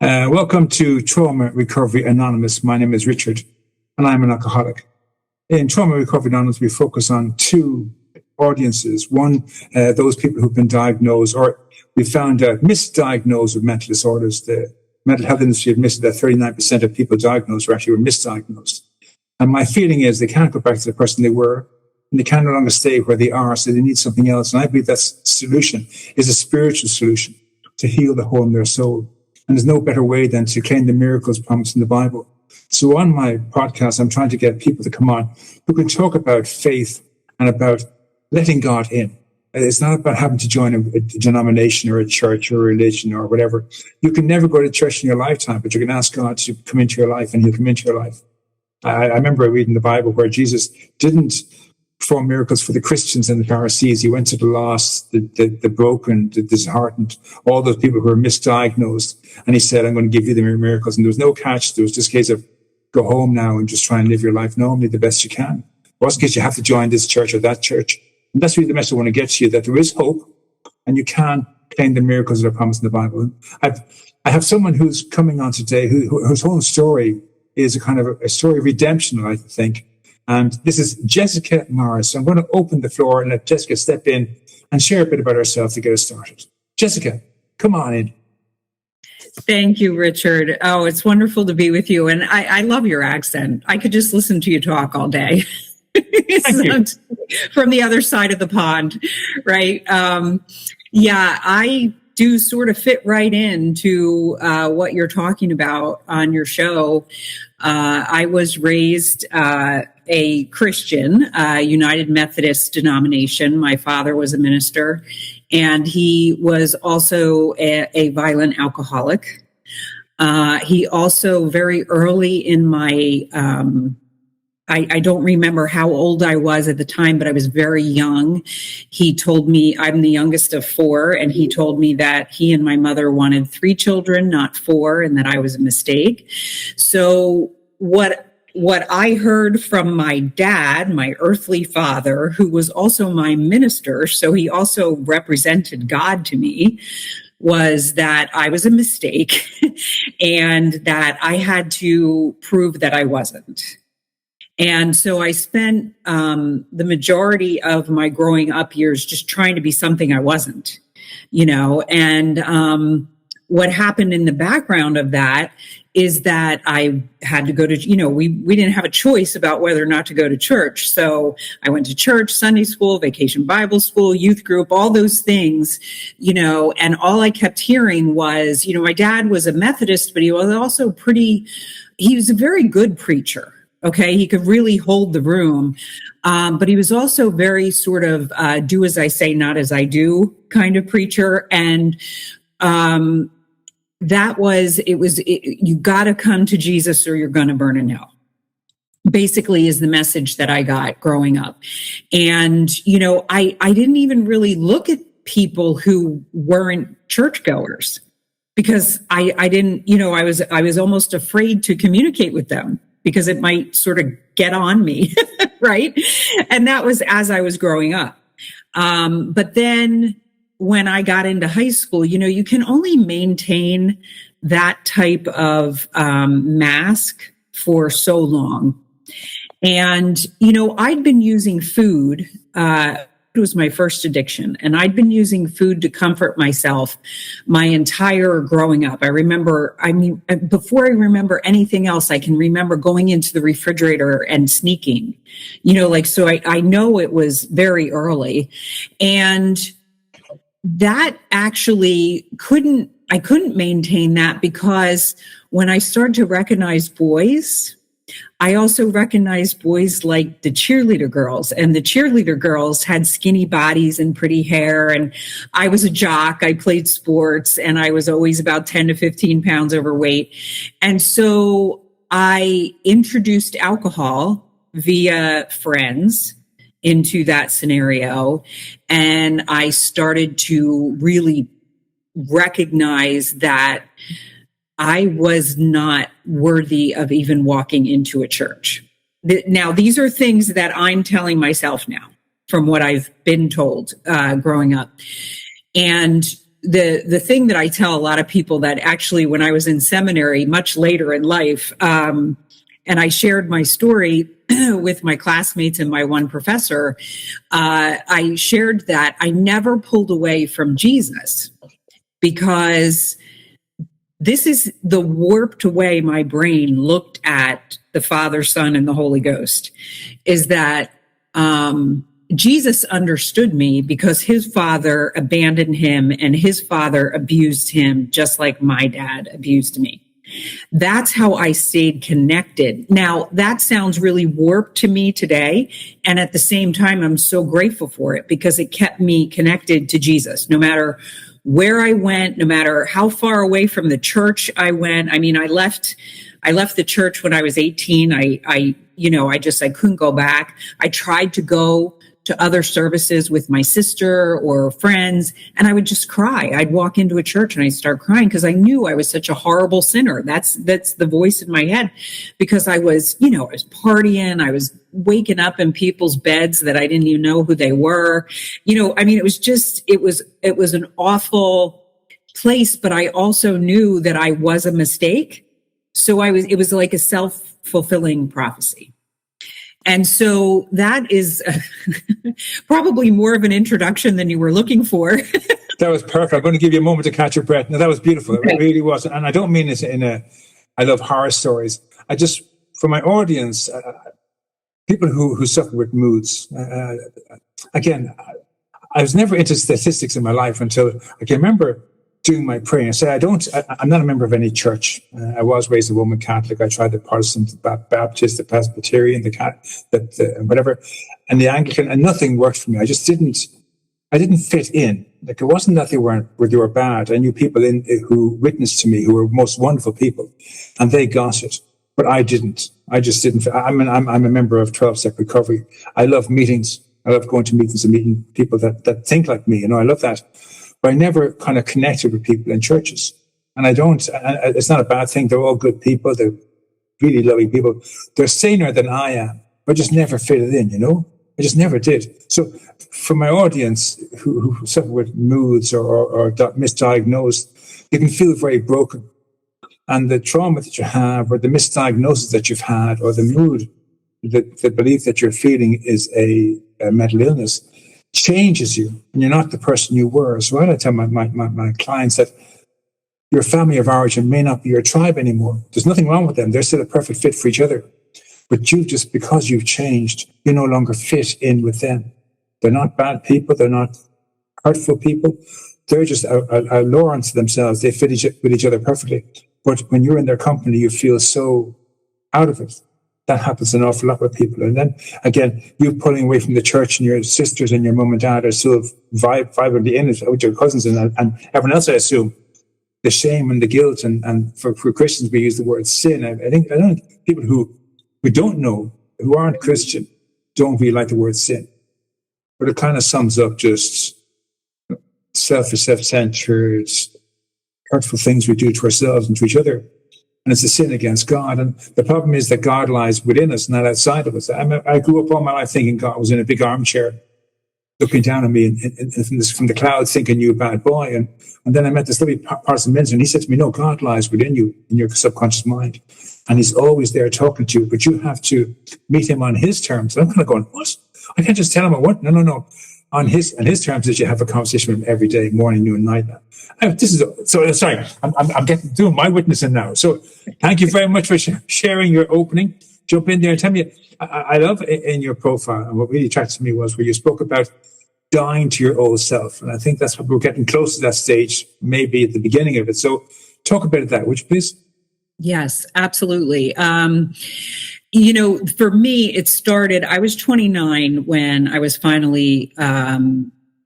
Welcome to Trauma Recovery Anonymous. My name is Richard, and I'm an alcoholic. In Trauma Recovery Anonymous, we focus on two audiences. One, those people who've been diagnosed, or we found out misdiagnosed with mental disorders. The mental health industry admitted that 39% of people diagnosed were misdiagnosed. And my feeling is they can't go back to the person they were, and they can no longer stay where they are, so they need something else. And I believe that solution is a spiritual solution to heal the hole in their soul. And there's no better way than to claim the miracles promised in the Bible. So on my podcast, I'm trying to get people to come on who can talk about faith and about letting God in. It's not about having to join a denomination or a church or a religion or whatever. You can never go to church in your lifetime, but you can ask God to come into your life, and he'll come into your life. I remember reading the Bible where Jesus didn't perform miracles for the Christians and the Pharisees. He went to the lost, the broken, the disheartened, all those people who were misdiagnosed. And he said, I'm going to give you the miracles. And there was no catch. There was just a case of go home now and just try and live your life normally the best you can. It wasn't because you have to join this church or that church. And that's really the message I want to get to you, that there is hope and you can claim the miracles that are promised in the Bible. I have someone who's coming on today whose whole story is a kind of a story of redemption, I think. And this is Jessica Morris. So I'm going to open the floor and let Jessica step in and share a bit about herself to get us started. Jessica, come on in. Thank you, Richard. Oh, it's wonderful to be with you. And I love your accent. I could just listen to you talk all day. Thank you. From the other side of the pond, right? Yeah, I do sort of fit right into what you're talking about on your show. I was raised a Christian, United Methodist denomination. My father was a minister, and he was also a violent alcoholic. He also very early in my, I don't remember how old I was at the time, but I was very young. He told me, I'm the youngest of four, and he told me that he and my mother wanted 3 children, not 4, and that I was a mistake. So what I heard from my dad, my earthly father, who was also my minister, so he also represented God to me, was that I was a mistake and that I had to prove that I wasn't. And so I spent the majority of my growing up years just trying to be something I wasn't, and what happened in the background of that is that I had to go to, we didn't have a choice about whether or not to go to church. So I went to church, Sunday school, vacation Bible school, youth group, all those things, and all I kept hearing was, my dad was a Methodist, but he was also he was a very good preacher. Okay. He could really hold the room. But he was also very sort of do as I say, not as I do kind of preacher. And you got to come to Jesus or you're going to burn in hell, basically is the message that I got growing up. And, I didn't even really look at people who weren't churchgoers because I didn't, I was almost afraid to communicate with them because it might sort of get on me, right? And that was as I was growing up. But then when I got into high school, you can only maintain that type of mask for so long. And, I'd been using food. It was my first addiction. And I'd been using food to comfort myself my entire growing up. Before I remember anything else, I can remember going into the refrigerator and sneaking, so I know it was very early. And that actually I couldn't maintain that because when I started to recognize boys, I also recognized boys like the cheerleader girls, and the cheerleader girls had skinny bodies and pretty hair. And I was a jock. I played sports and I was always about 10 to 15 pounds overweight. And so I introduced alcohol via friends into that scenario. And I started to really recognize that I was not worthy of even walking into a church. Now, these are things that I'm telling myself now from what I've been told growing up. And the thing that I tell a lot of people, that actually when I was in seminary much later in life, and I shared my story with my classmates and my one professor, I shared that I never pulled away from Jesus, because this is the warped way my brain looked at the Father, Son, and the Holy Ghost, is that Jesus understood me because his father abandoned him and his father abused him just like my dad abused me. That's how I stayed connected. Now, that sounds really warped to me today. And at the same time, I'm so grateful for it because it kept me connected to Jesus, no matter where I went, no matter how far away from the church I went. I mean, I left the church when I was 18. I couldn't go back. I tried to go to other services with my sister or friends, and I would just cry. I'd walk into a church and I'd start crying because I knew I was such a horrible sinner. That's the voice in my head, because I was partying. I was waking up in people's beds that I didn't even know who they were. It was an awful place, but I also knew that I was a mistake. So it was like a self-fulfilling prophecy. And so that is probably more of an introduction than you were looking for. That was perfect. I'm going to give you a moment to catch your breath. No, that was beautiful. Okay. It really was. And I don't mean this I love horror stories. For my audience, people who suffer with moods, again, I was never into statistics in my life until I can remember doing my praying. I said, I'm not a member of any church. I was raised a Roman Catholic. I tried the Protestant, the Baptist, the Presbyterian, whatever, and the Anglican, and nothing worked for me. I didn't fit in. Like, it wasn't that they were bad. I knew people who witnessed to me who were most wonderful people, and they got it, but I didn't. I just didn't. I'm a member of 12-step recovery. I love meetings. I love going to meetings and meeting people that think like me. I love that. But I never kind of connected with people in churches. And it's not a bad thing. They're all good people. They're really loving people. They're saner than I am, but just never fitted in, I just never did. So for my audience who suffer with moods or misdiagnosed, you can feel very broken. And the trauma that you have, or the misdiagnosis that you've had, or the mood, the belief that you're feeling is a mental illness, changes you, and you're not the person you were. So I tell my clients that your family of origin may not be your tribe anymore. There's nothing wrong with them. They're still a perfect fit for each other. But because you've changed, you no longer fit in with them. They're not bad people. They're not hurtful people. They're just a law unto themselves. They fit with each other perfectly. But when you're in their company, you feel so out of it. That happens an awful lot with people. And then, again, you pulling away from the church, and your sisters and your mum and dad are still vibrantly in it with your cousins and everyone else, I assume. The shame and the guilt, and for Christians, we use the word sin. I don't people who don't know, who aren't Christian, don't really like the word sin. But it kind of sums up just selfish, self-centered, hurtful things we do to ourselves and to each other. And it's a sin against God. And the problem is that God lies within us, not outside of us. I grew up all my life thinking God was in a big armchair, looking down on me from the clouds, thinking you a bad boy. And then I met this lovely Protestant minister, and he said to me, no, God lies within you, in your subconscious mind. And he's always there talking to you, but you have to meet him on his terms. And I'm kind of going, what? I can't just tell him what? No. On his terms, that you have a conversation with him every day, morning, noon, night. Sorry, I'm doing my witnessing now. So thank you very much for sharing your opening. Jump in there and tell me. I love in your profile, and what really attracted me was where you spoke about dying to your old self. And I think that's what we're getting close to that stage, maybe at the beginning of it. So talk about that, would you please? Yes, absolutely. For me, it started, I was 29 when I was finally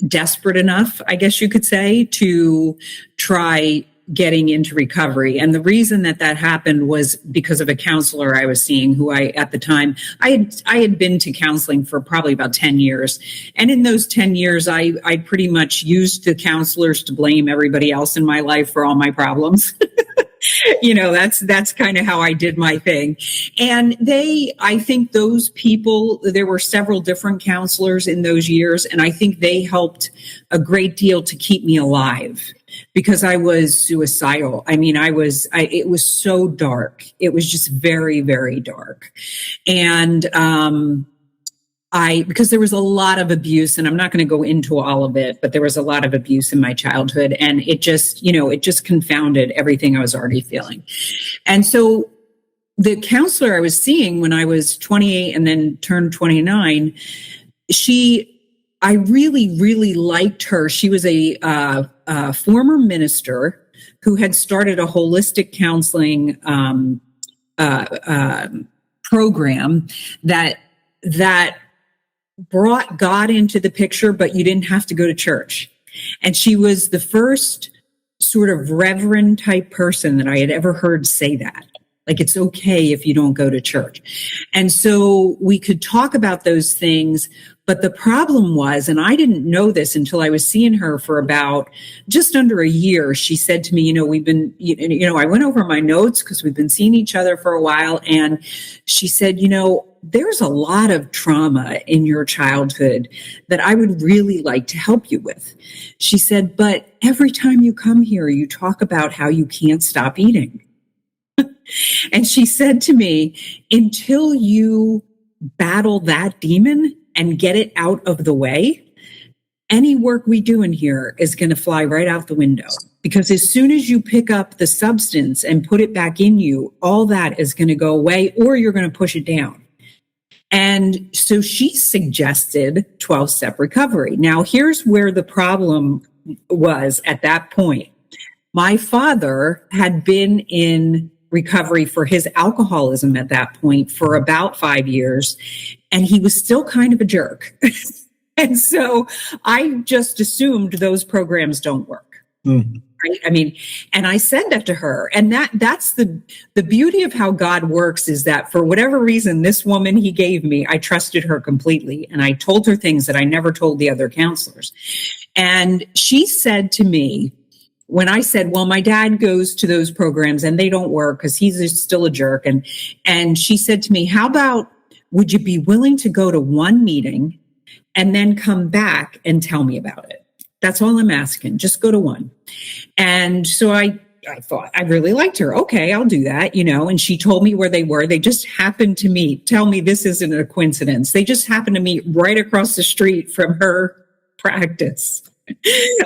desperate enough, I guess you could say, to try getting into recovery. And the reason that happened was because of a counselor I was seeing, who at the time, I had been to counseling for probably about 10 years. And in those 10 years, I pretty much used the counselors to blame everybody else in my life for all my problems. That's kind of how I did my thing. And I think those people, there were several different counselors in those years, and I think they helped a great deal to keep me alive. because I was suicidal. I mean, it was so dark. It was just very, very dark. And, because there was a lot of abuse, and I'm not going to go into all of it, but there was a lot of abuse in my childhood, and it just confounded everything I was already feeling. And so the counselor I was seeing when I was 28 and then turned 29, I really, really liked her. She was a former minister who had started a holistic counseling program that brought God into the picture, but you didn't have to go to church. And she was the first sort of reverend type person that I had ever heard say that. Like, it's okay if you don't go to church. And so we could talk about those things. But the problem was, and I didn't know this until I was seeing her for about just under a year, she said to me, I went over my notes because we've been seeing each other for a while. And she said, there's a lot of trauma in your childhood that I would really like to help you with. She said, but every time you come here, you talk about how you can't stop eating. And she said to me, until you battle that demon and get it out of the way, any work we do in here is going to fly right out the window. Because as soon as you pick up the substance and put it back in you, all that is going to go away, or you're going to push it down. And so she suggested 12-step recovery. Now, here's where the problem was at that point. My father had been in recovery for his alcoholism at that point for about 5 years, and he was still kind of a jerk. And so I just assumed those programs don't work. Right? I mean, and I said that to her, and that's the beauty of how God works, is that for whatever reason, this woman he gave me, I trusted her completely. And I told her things that I never told the other counselors. And she said to me, when I said, well, my dad goes to those programs and they don't work because he's still a jerk. And she said to me, how about, would you be willing to go to one meeting and then come back and tell me about it? That's all I'm asking. Just go to one. And so I thought, I really liked her. Okay, I'll do that, and she told me where they were. They just happened to meet. Tell me this isn't a coincidence. They just happened to meet right across the street from her practice.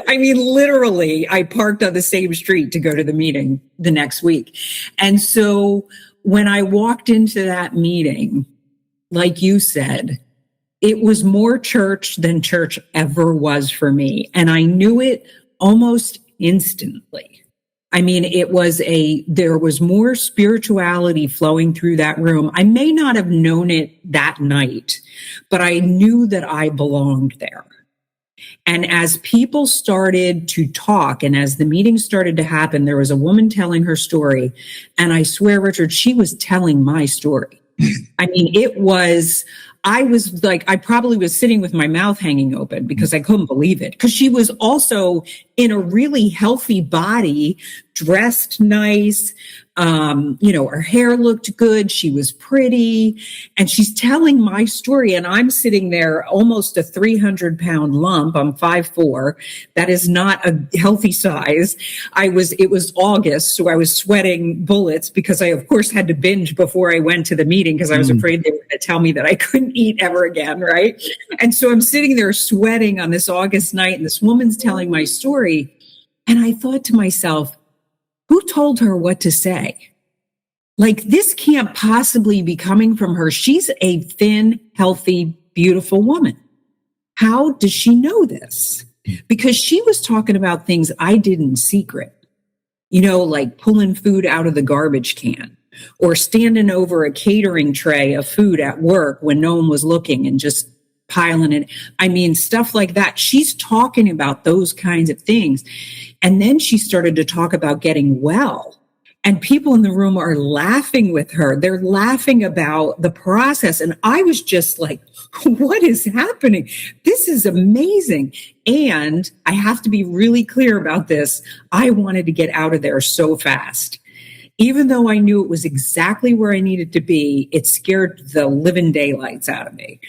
I mean, literally, I parked on the same street to go to the meeting the next week. And so when I walked into that meeting, like you said, it was more church than church ever was for me. And I knew it almost instantly. I mean, there was more spirituality flowing through that room. I may not have known it that night, but I knew that I belonged there. And as people started to talk and as the meeting started to happen, there was a woman telling her story. And I swear, Richard, she was telling my story. I mean, I probably was sitting with my mouth hanging open because I couldn't believe it. Because she was also in a really healthy body, dressed nice. Her hair looked good. She was pretty. And she's telling my story. And I'm sitting there almost a 300-pound lump. I'm 5'4". That is not a healthy size. It was August, so I was sweating bullets because I, of course, had to binge before I went to the meeting because I was afraid they were going to tell me that I couldn't eat ever again, right? And so I'm sitting there sweating on this August night, and this woman's telling my story. And I thought to myself, who told her what to say? Like, this can't possibly be coming from her. She's a thin, healthy, beautiful woman. How does she know this? Because she was talking about things I did in secret, like pulling food out of the garbage can or standing over a catering tray of food at work when no one was looking and just piling it. I mean, stuff like that. She's talking about those kinds of things. And then she started to talk about getting well. And people in the room are laughing with her. They're laughing about the process. And I was just like, what is happening? This is amazing. And I have to be really clear about this. I wanted to get out of there so fast. Even though I knew it was exactly where I needed to be, it scared the living daylights out of me.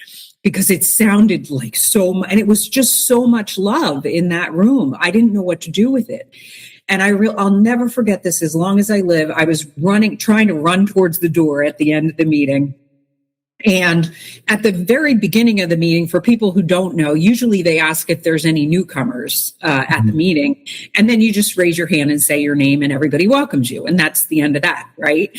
because it sounded like and it was just so much love in that room. I didn't know what to do with it. And I'll never forget this as long as I live. I was trying to run towards the door at the end of the meeting. And at the very beginning of the meeting, for people who don't know, usually they ask if there's any newcomers at the meeting. And then you just raise your hand and say your name and everybody welcomes you. And that's the end of that, right?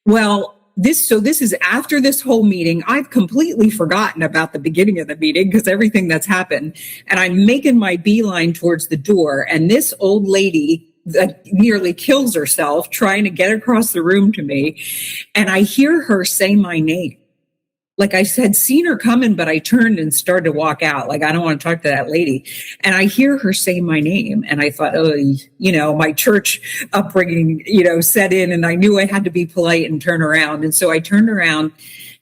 Well, this is after this whole meeting. I've completely forgotten about the beginning of the meeting because everything that's happened. And I'm making my beeline towards the door. And this old lady that nearly kills herself trying to get across the room to me. And I hear her say my name. Like I said, seen her coming, but I turned and started to walk out. Like, I don't want to talk to that lady. And I hear her say my name. And I thought, my church upbringing, set in, and I knew I had to be polite and turn around. And so I turned around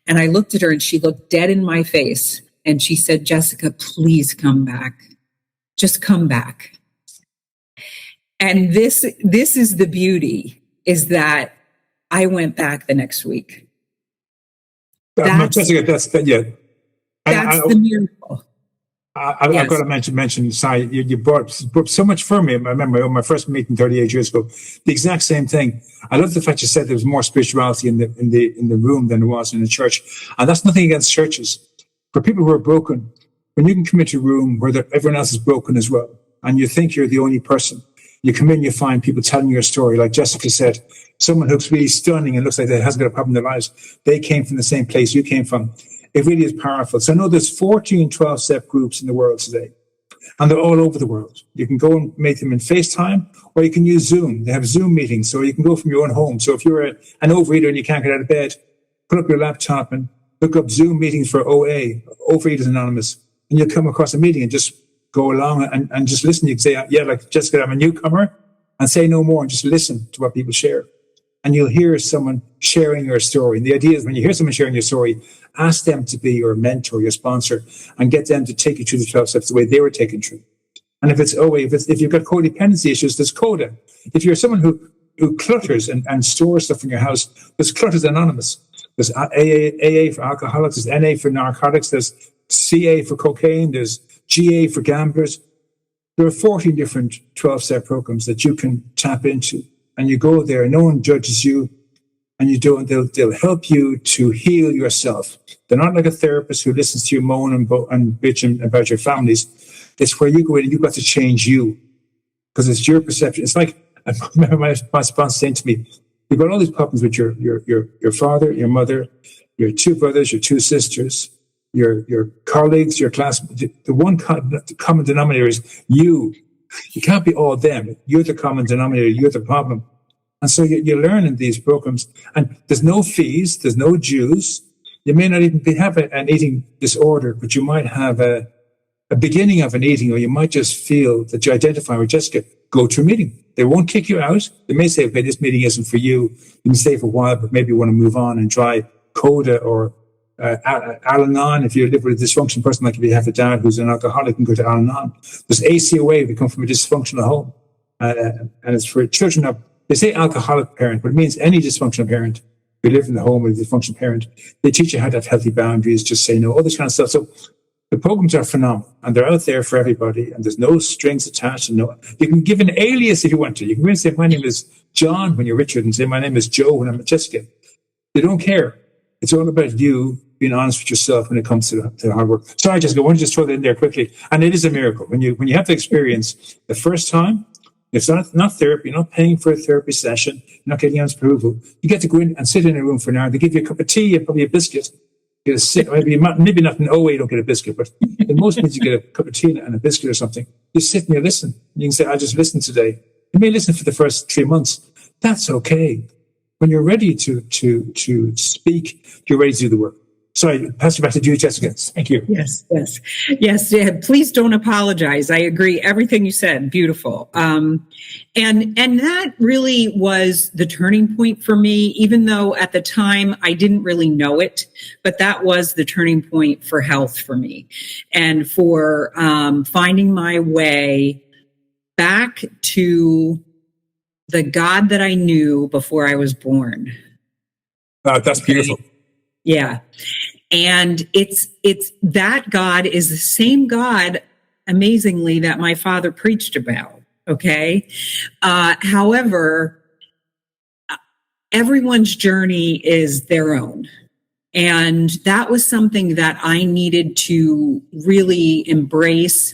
and I looked at her and she looked dead in my face. And she said, Jessica, please come back. Just come back. And this is the beauty, is that I went back the next week. Jessica, that's the miracle. I've got to mention, sorry, you brought so much for me. I remember my first meeting 38 years ago, the exact same thing. I love the fact you said there was more spirituality in the room than there was in the church. And that's nothing against churches. For people who are broken, when you can come into a room where everyone else is broken as well, and you think you're the only person, you come in, you find people telling your story. Like Jessica said, someone who's really stunning and looks like they hasn't got a problem in their lives. They came from the same place you came from. It really is powerful. So I know there's 14 12-step groups in the world today, and they're all over the world. You can go and make them in FaceTime, or you can use Zoom. They have Zoom meetings, so you can go from your own home. So if you're an overeater and you can't get out of bed, put up your laptop and look up Zoom meetings for OA, Overeaters Anonymous, and you'll come across a meeting and just go along and just listen. You can say, yeah, like Jessica, I'm a newcomer, and say no more and just listen to what people share. And you'll hear someone sharing your story. And the idea is when you hear someone sharing your story, ask them to be your mentor, your sponsor, and get them to take you through the 12 steps the way they were taken through. And if it's OA, if you've got codependency issues, there's CODA. If you're someone who clutters and stores stuff in your house, there's Clutters Anonymous. There's AA for alcoholics, there's NA for narcotics, there's CA for cocaine, there's GA for gamblers. There are 14 different 12-step programs that you can tap into. And you go there, no one judges you, and they'll help you to heal yourself. They're not like a therapist who listens to you moan and bitch about your families. It's where you go in and you've got to change you, because it's your perception. It's like, I remember my sponsor saying to me, you've got all these problems with your father, your mother, your two brothers, your two sisters, your colleagues, your class. The one common denominator is you. You can't be all them. You're the common denominator. You're the problem. And so you learn in these programs, and there's no fees, there's no dues. You may not even have an eating disorder, but you might have a beginning of an eating, or you might just feel that you identify with Jessica. Go to a meeting. They won't kick you out. They may say, okay, this meeting isn't for you. You can stay for a while, but maybe you want to move on and try CODA or Al-Anon. If you live with a dysfunctional person, like if you have a dad who's an alcoholic, you can go to Al-Anon. There's ACOA if you come from a dysfunctional home. And it's for children of, they say alcoholic parent, but it means any dysfunctional parent. If you live in the home with a dysfunctional parent, they teach you how to have healthy boundaries, just say no, all this kind of stuff. So the programs are phenomenal, and they're out there for everybody, and there's no strings attached. And no, you can give an alias if you want to. You can even say, my name is John when you're Richard, and say, my name is Joe when I'm Jessica. They don't care. It's all about you being honest with yourself when it comes to hard work. Sorry, Jessica, I want to just throw that in there quickly. And it is a miracle. When you have the experience the first time, it's not therapy, you're not paying for a therapy session, you're not getting honest approval. You get to go in and sit in a room for an hour. They give you a cup of tea and probably a biscuit. You get a sit, maybe not in OA, you don't get a biscuit, but in most places you get a cup of tea and a biscuit or something. You sit and you listen. You can say, I'll just listen today. You may listen for the first 3 months. That's okay. When you're ready to speak, you're ready to do the work. Sorry, pass it back to you, Jessica. Thank you. Yes. Please don't apologize. I agree. Everything you said, beautiful. And that really was the turning point for me, even though at the time I didn't really know it, but that was the turning point for health for me and for finding my way back to the God that I knew before I was born. That's beautiful. Yeah. And it's that God is the same God, amazingly, that my father preached about. Okay. However, everyone's journey is their own. And that was something that I needed to really embrace.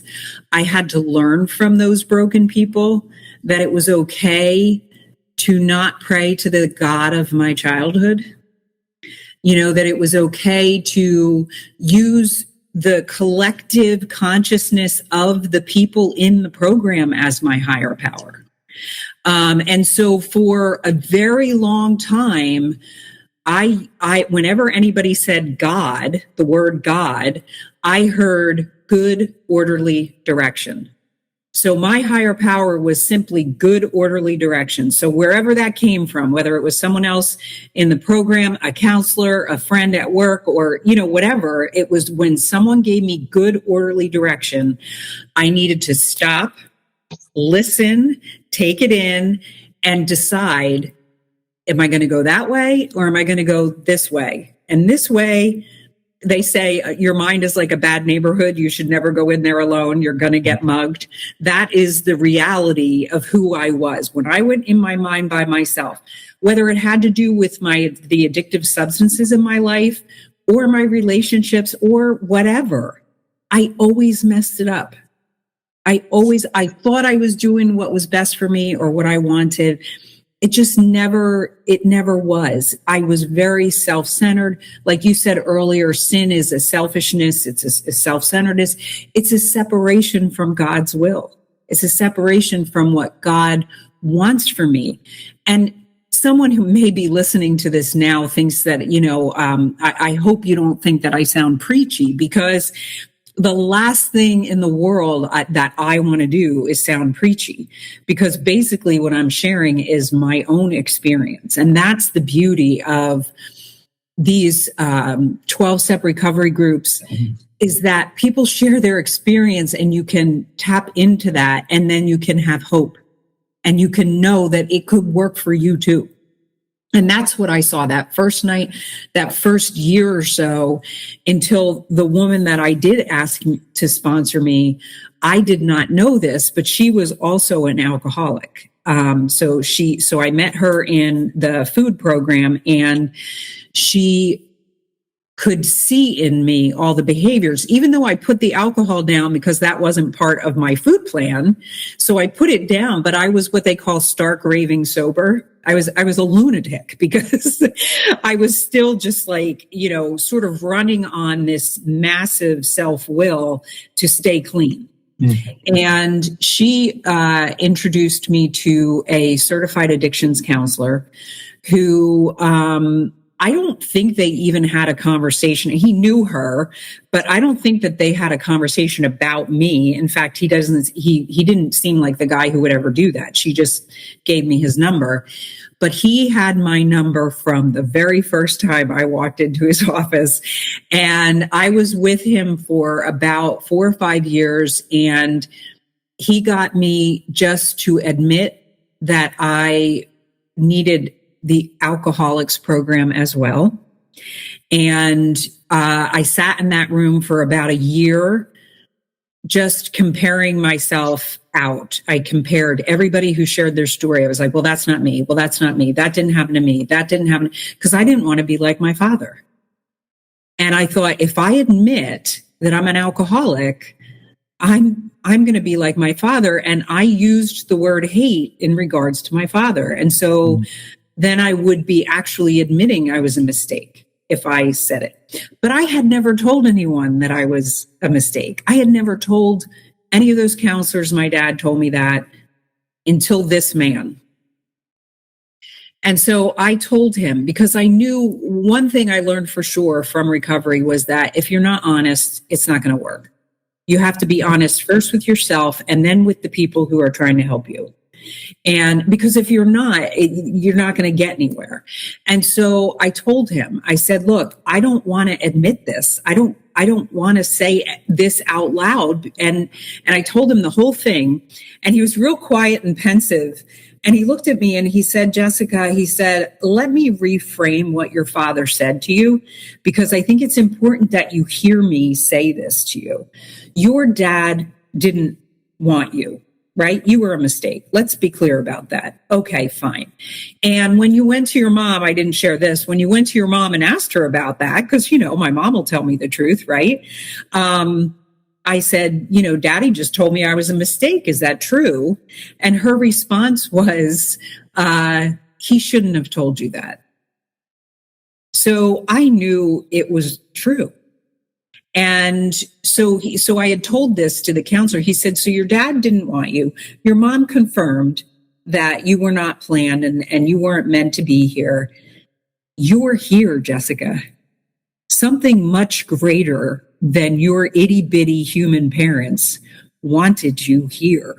I had to learn from those broken people that it was okay to not pray to the God of my childhood. That it was okay to use the collective consciousness of the people in the program as my higher power. And so for a very long time, I whenever anybody said God, the word God, I heard good, orderly direction. So my higher power was simply good, orderly direction. So wherever that came from, whether it was someone else in the program, a counselor, a friend at work, or, whatever, it was when someone gave me good, orderly direction, I needed to stop, listen, take it in, and decide, am I going to go that way or am I going to go this way? And this way, they say your mind is like a bad neighborhood. You should never go in there alone. You're going to get mugged. That is the reality of who I was when I went in my mind by myself, whether it had to do with the addictive substances in my life or my relationships or whatever. I always messed it up. I thought I was doing what was best for me or what I wanted. It never was. I was very self-centered. Like you said earlier, sin is a selfishness. It's a self-centeredness. It's a separation from God's will. It's a separation from what God wants for me. And someone who may be listening to this now thinks that, I hope you don't think that I sound preachy, because the last thing in the world that I want to do is sound preachy, because basically what I'm sharing is my own experience. And that's the beauty of these 12-step recovery groups, is that people share their experience and you can tap into that, and then you can have hope and you can know that it could work for you too. And that's what I saw that first night, that first year or so, until the woman that I did ask to sponsor me, I did not know this, but she was also an alcoholic. So I met her in the food program, and she could see in me all the behaviors, even though I put the alcohol down because that wasn't part of my food plan. So I put it down, but I was what they call stark raving sober. I was a lunatic because I was still just like, sort of running on this massive self-will to stay clean. Mm-hmm. And she introduced me to a certified addictions counselor who, I don't think they even had a conversation. He knew her, but I don't think that they had a conversation about me. In fact, he didn't seem like the guy who would ever do that. She just gave me his number. But he had my number from the very first time I walked into his office. And I was with him for about 4 or 5 years. And he got me just to admit that I needed the alcoholics program as well. And I sat in that room for about a year, just comparing myself out. I compared everybody who shared their story. I was like, well, that's not me. Well, that's not me. That didn't happen to me. That didn't happen. Because I didn't want to be like my father. And I thought, if I admit that I'm an alcoholic, I'm going to be like my father. And I used the word hate in regards to my father. And so then I would be actually admitting I was a mistake if I said it. But I had never told anyone that I was a mistake. I had never told any of those counselors. My dad told me that until this man. And so I told him, because I knew one thing I learned for sure from recovery was that if you're not honest, it's not going to work. You have to be honest first with yourself and then with the people who are trying to help you. And because if you're not going to get anywhere. And so I told him, I said, look, I don't want to admit this. I don't want to say this out loud. And I told him the whole thing, and he was real quiet and pensive. And he looked at me and he said, Jessica, he said, let me reframe what your father said to you, because I think it's important that you hear me say this to you. Your dad didn't want you, right? You were a mistake. Let's be clear about that. Okay, fine. And when you went to your mom, I didn't share this, when you went to your mom and asked her about that, because, my mom will tell me the truth, right? I said, Daddy just told me I was a mistake. Is that true? And her response was, he shouldn't have told you that. So I knew it was true. And so I had told this to the counselor. He said, so your dad didn't want you. Your mom confirmed that you were not planned and you weren't meant to be here. You're here, Jessica. Something much greater than your itty bitty human parents wanted you here.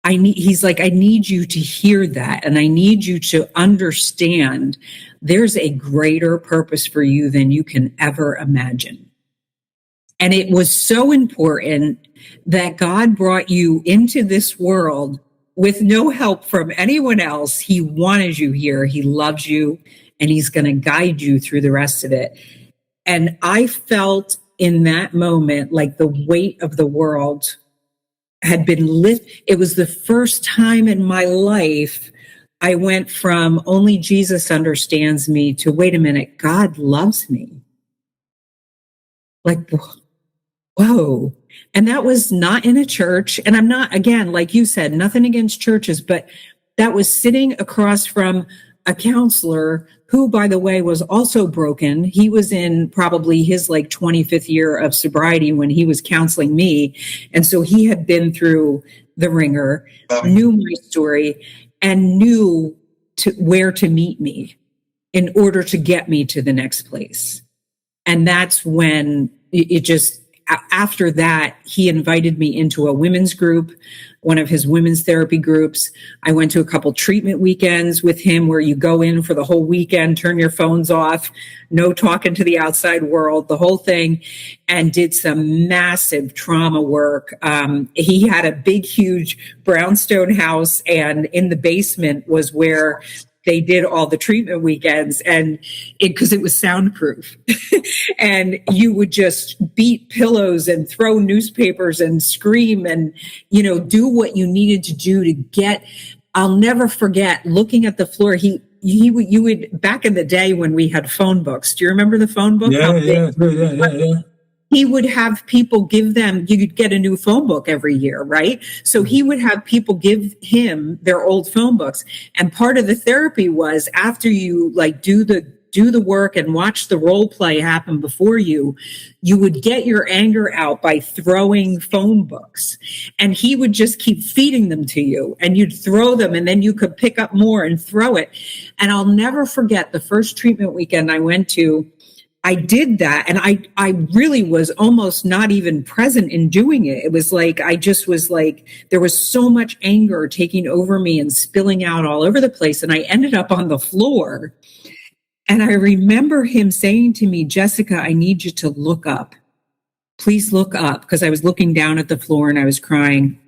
He's like, I need you to hear that. And I need you to understand there's a greater purpose for you than you can ever imagine. And it was so important that God brought you into this world with no help from anyone else. He wanted you here. He loves you, and he's going to guide you through the rest of it. And I felt in that moment like the weight of the world had been lifted. It was the first time in my life I went from only Jesus understands me to, wait a minute, God loves me. Like, whoa. And that was not in a church. And I'm not, again, like you said, nothing against churches, but that was sitting across from a counselor who, by the way, was also broken. He was in probably his 25th year of sobriety when he was counseling me. And so he had been through the ringer, knew my story, and knew where to meet me in order to get me to the next place. And that's when it just, after that, he invited me into a women's group, one of his women's therapy groups. I went to a couple treatment weekends with him where you go in for the whole weekend, turn your phones off, no talking to the outside world, the whole thing, and did some massive trauma work. He had a big, huge brownstone house, and in the basement was where they did all the treatment weekends, and because it was soundproof. And you would just beat pillows and throw newspapers and scream and, do what you needed to do to get. I'll never forget looking at the floor. You would, back in the day when we had phone books. Do you remember the phone book? Yeah. He would have people give them, you could get a new phone book every year, right? So he would have people give him their old phone books. And part of the therapy was after you do the work and watch the role play happen before you would get your anger out by throwing phone books. And he would just keep feeding them to you, and you'd throw them, and then you could pick up more and throw it. And I'll never forget the first treatment weekend I went to. I did that, and I really was almost not even present in doing it. It was like, I just was like, there was so much anger taking over me and spilling out all over the place. And I ended up on the floor. And I remember him saying to me, Jessica, I need you to look up. Please look up. Because I was looking down at the floor and I was crying.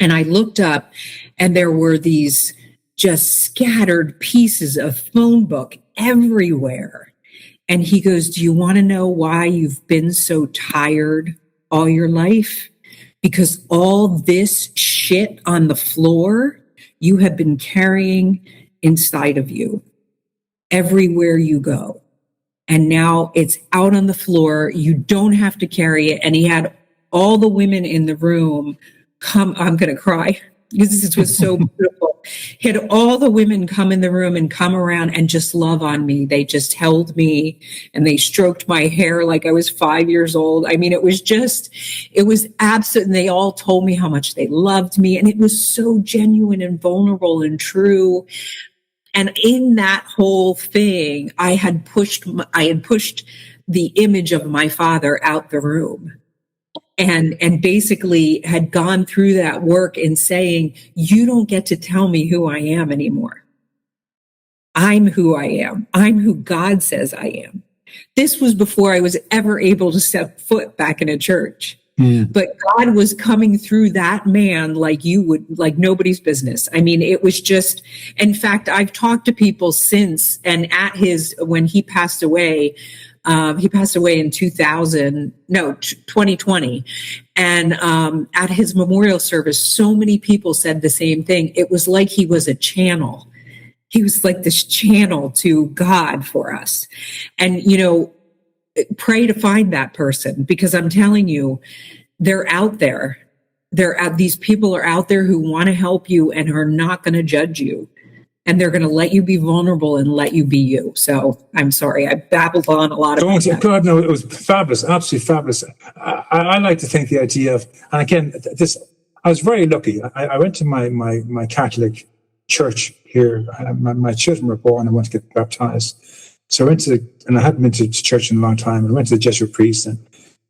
And I looked up, and there were these just scattered pieces of phone book everywhere. And he goes, do you want to know why you've been so tired all your life? Because all this shit on the floor you have been carrying inside of you everywhere you go. And now it's out on the floor. You don't have to carry it. And he had all the women in the room come. I'm going to cry because this was so beautiful. He had all the women come in the room and come around and just love on me. They just held me and they stroked my hair like I was 5 years old. I mean, it was absolute. And they all told me how much they loved me. And it was so genuine and vulnerable and true. And in that whole thing, I had pushed the image of my father out the room. And basically had gone through that work in saying, you don't get to tell me who I am anymore. I'm who I am. I'm who God says I am. This was before I was ever able to set foot back in a church. but God was coming through that man like nobody's business. I mean, it was just, in fact, I've talked to people since, and when he passed away in 2020. And at his memorial service, so many people said the same thing. It was like he was a channel. He was like this channel to God for us. And, pray to find that person, because I'm telling you, they're out there. These people are out there who want to help you and are not going to judge you. And they're going to let you be vulnerable and let you be you. So I'm sorry, I babbled on a lot about that. God, no, it was fabulous, absolutely fabulous. I like to think the idea of, and again, I was very lucky. I went to my Catholic church here. My children were born. I went to get baptized. So I went and I hadn't been to church in a long time. I went to the Jesuit priest, and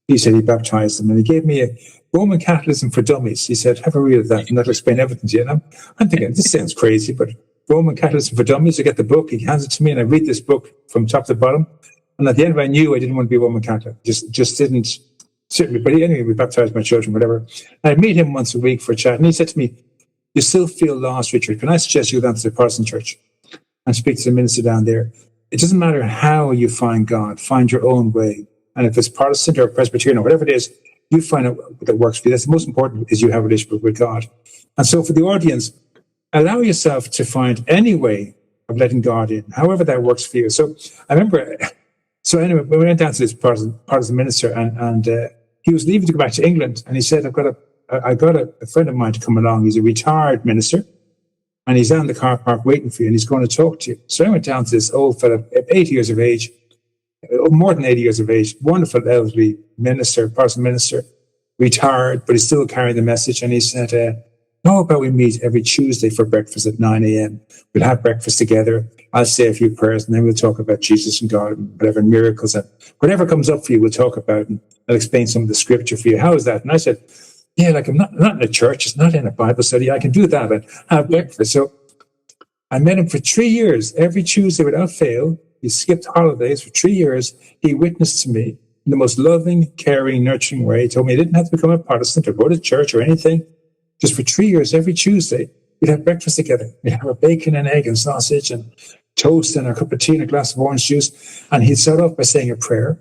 he said he baptized them, and he gave me a Roman Catholicism for Dummies. He said, have a read of that, and that'll explain everything to you. And I'm thinking, this sounds crazy, but Roman Catholicism for Dummies, I get the book, he hands it to me, and I read this book from top to bottom. And at the end, I knew I didn't want to be a Roman Catholic. Just didn't suit me. But anyway, we baptized my children, whatever. And I meet him once a week for a chat, and he said to me, you still feel lost, Richard. Can I suggest you go down to the Protestant church and speak to the minister down there? It doesn't matter how you find God, find your own way. And if it's Protestant or Presbyterian or whatever it is, you find out what that works for you. That's the most important, is you have a relationship with God. And so for the audience, allow yourself to find any way of letting God in, however that works for you. So I remember, anyway, we went down to this Protestant minister, and he was leaving to go back to England. And he said, I got a friend of mine to come along. He's a retired minister, and he's down in the car park waiting for you, and he's going to talk to you. So I went down to this old fella, 80 years of age, more than 80 years of age, wonderful elderly minister, Protestant minister, retired, but he's still carrying the message. And he said, how about we meet every Tuesday for breakfast at 9 a.m.? We'll have breakfast together. I'll say a few prayers, and then we'll talk about Jesus and God and whatever miracles, and whatever comes up for you, we'll talk about, and I'll explain some of the scripture for you. How is that? And I said, yeah, like I'm not in a church, it's not in a Bible study. I can do that and have breakfast. So I met him for 3 years, every Tuesday without fail. He skipped holidays for 3 years. He witnessed to me in the most loving, caring, nurturing way. He told me he didn't have to become a Protestant or go to church or anything. Just for 3 years, every Tuesday, we'd have breakfast together. We'd have a bacon and egg and sausage and toast and a cup of tea and a glass of orange juice. And he'd start off by saying a prayer.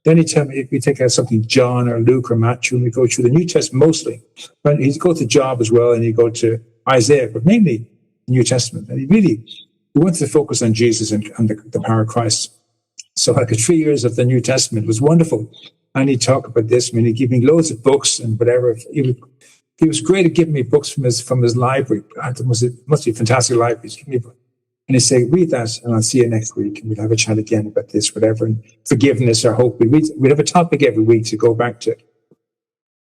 Then he'd tell me, if we take out something, John or Luke or Matthew, and we go through the New Testament mostly. But he'd go to Job as well, and he'd go to Isaiah, but mainly the New Testament. And he wanted to focus on Jesus and the power of Christ. So like 3 years of the New Testament was wonderful. And he'd talk about this. I mean, he'd give me loads of books and whatever. He was great at giving me books from his library. It must be a fantastic library. He'd give me a book. And he'd say, read that, and I'll see you next week. And we'd have a chat again about this, whatever. And forgiveness or hope. We'd have a topic every week to go back to.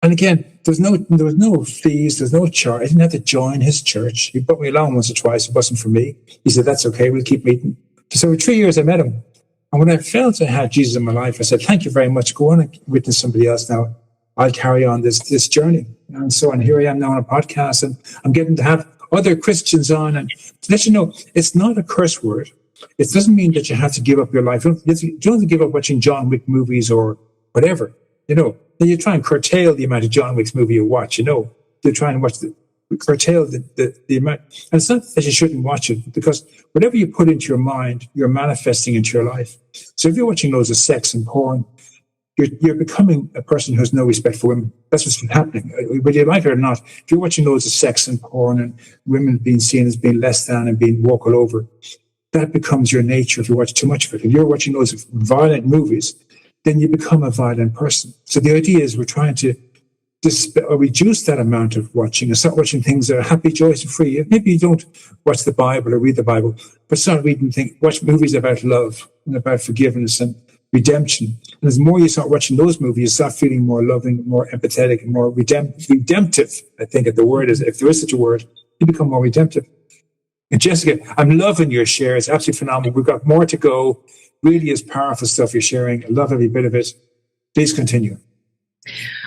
And again, there was no fees, there's no charge. I didn't have to join his church. He brought me along once or twice. It wasn't for me. He said, that's okay, we'll keep meeting. So for 3 years, I met him. And when I felt I had Jesus in my life, I said, thank you very much. Go on and witness somebody else now. I'll carry on this journey. And so on, here I am now on a podcast, and I'm getting to have other Christians on, and to let you know, it's not a curse word. It doesn't mean that you have to give up your life. You don't have to give up watching John Wick movies or whatever. Then you try and curtail the amount of John Wick's movie you watch. You try and curtail the amount. And it's not that you shouldn't watch it, because whatever you put into your mind, you're manifesting into your life. So if you're watching loads of sex and porn, you're becoming a person who has no respect for women. That's what's happening. Whether you like it or not, if you're watching loads of sex and porn and women being seen as being less than and being walked all over, that becomes your nature if you watch too much of it. If you're watching loads of violent movies, then you become a violent person. So the idea is we're trying to reduce that amount of watching and start watching things that are happy, joyous, and free. Maybe you don't watch the Bible or read the Bible, but start watch movies about love and about forgiveness and redemption. And as more you start watching those movies, you start feeling more loving, more empathetic, and more redemptive. I think that the word is, if there is such a word, you become more redemptive. And Jessica, I'm loving your share. It's absolutely phenomenal. We've got more to go. Really is powerful stuff you're sharing. I love every bit of it. Please continue.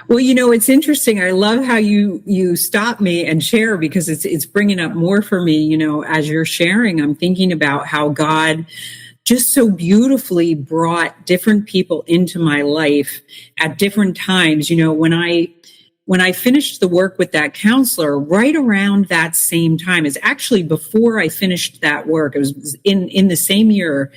Well, it's interesting. I love how you stop me and share, because it's bringing up more for me. As you're sharing, I'm thinking about how God just so beautifully brought different people into my life at different times. When I finished the work with that counselor, right around that same time, is actually before I finished that work, it was in the same year,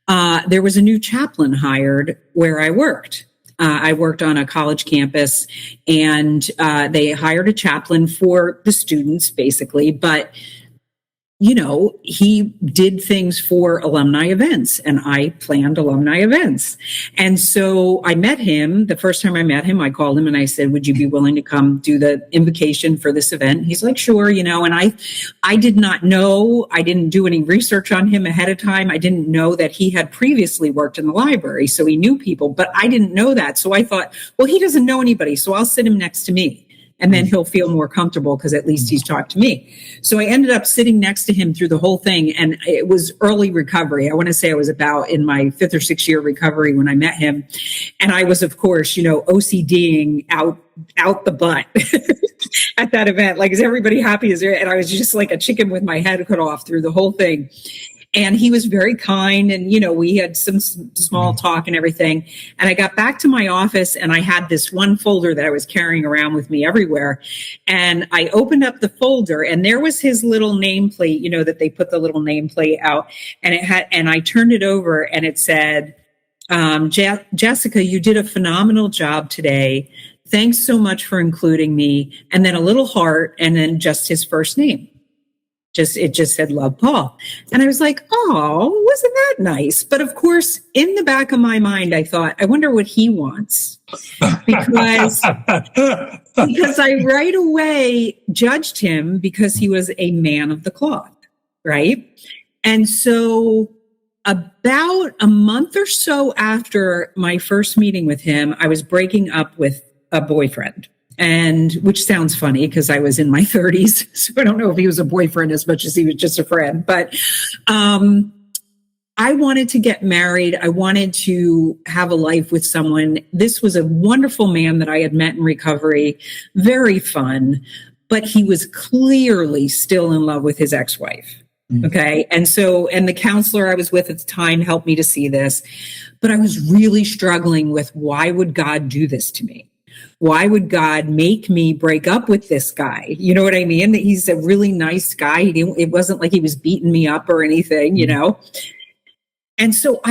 there was a new chaplain hired where I worked. I worked on a college campus, and they hired a chaplain for the students, basically. But he did things for alumni events, and I planned alumni events. And so I met him. The first time I met him, I called him and I said, would you be willing to come do the invocation for this event? He's like, sure, and I did not know, I didn't do any research on him ahead of time. I didn't know that he had previously worked in the library, so he knew people, but I didn't know that. So I thought, well, he doesn't know anybody, so I'll sit him next to me. And then he'll feel more comfortable because at least he's talked to me. So I ended up sitting next to him through the whole thing. And it was early recovery. I want to say I was about in my 5th or 6th year recovery when I met him. And I was, of course, OCDing out the butt at that event. Like, is everybody happy? And I was just like a chicken with my head cut off through the whole thing. And he was very kind. And, we had some small talk and everything. And I got back to my office and I had this one folder that I was carrying around with me everywhere. And I opened up the folder and there was his little nameplate, that they put the little nameplate out, and I turned it over and it said, Jessica, you did a phenomenal job today. Thanks so much for including me. And then a little heart and then just his first name. It just said, love, Paul. And I was like, oh, wasn't that nice? But of course, in the back of my mind, I thought, I wonder what he wants. Because I right away judged him because he was a man of the cloth, right? And so about a month or so after my first meeting with him, I was breaking up with a boyfriend. And which sounds funny because I was in my 30s. So I don't know if he was a boyfriend as much as he was just a friend. But I wanted to get married. I wanted to have a life with someone. This was a wonderful man that I had met in recovery. Very fun. But he was clearly still in love with his ex-wife. Okay. And the counselor I was with at the time helped me to see this. But I was really struggling with, why would God do this to me? Why would God make me break up with this guy? You know what I mean? He's a really nice guy. It wasn't like he was beating me up or anything, And so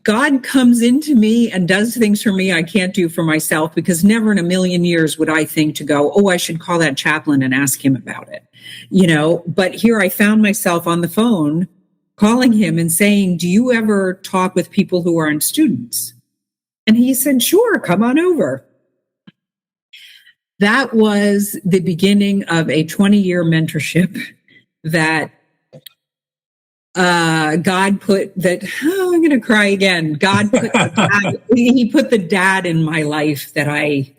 God comes into me and does things for me I can't do for myself, because never in a million years would I think to go, oh, I should call that chaplain and ask him about it, But here I found myself on the phone calling him and saying, do you ever talk with people who aren't students? And he said, sure, come on over. That was the beginning of a 20-year mentorship that God put that, I'm going to cry again. God put he put the dad in my life that I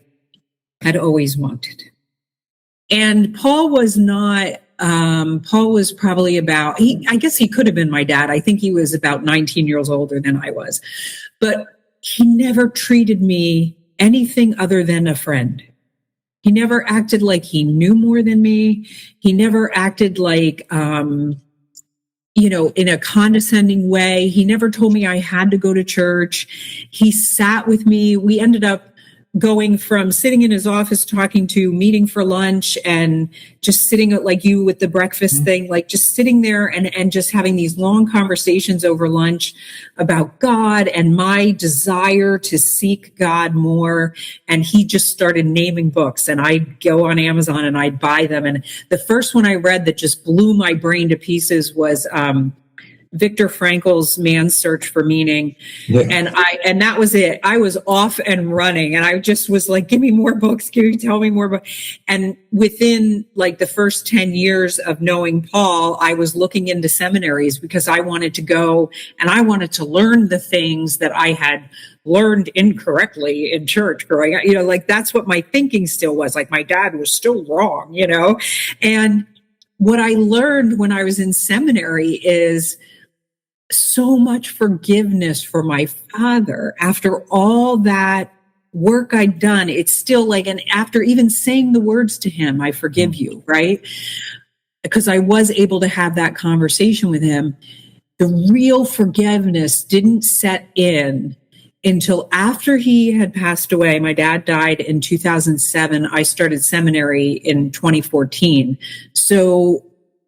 had always wanted. And Paul was not, Paul was probably about, I guess he could have been my dad. I think he was about 19 years older than I was. But he never treated me anything other than a friend. He never acted like he knew more than me. He never acted like, in a condescending way. He never told me I had to go to church. He sat with me. We ended up going from sitting in his office talking to meeting for lunch and just sitting like you with the breakfast thing, like just sitting there and just having these long conversations over lunch about God and my desire to seek God more. And he just started naming books, and I'd go on Amazon and I'd buy them. And the first one I read that just blew my brain to pieces was Viktor Frankl's Man's Search for Meaning. Yeah. And that was it. I was off and running, and I just was like, give me more books. Tell me more books. And within like the first 10 years of knowing Paul, I was looking into seminaries because I wanted to go and I wanted to learn the things that I had learned incorrectly in church growing up. Like that's what my thinking still was. Like my dad was still wrong, And what I learned when I was in seminary is so much forgiveness for my father. After all that work I'd done, it's still like, and after even saying the words to him, I forgive you, right? Because I was able to have that conversation with him. the real forgiveness didn't set in until after he had passed away. My dad died in 2007. I started seminary in 2014. So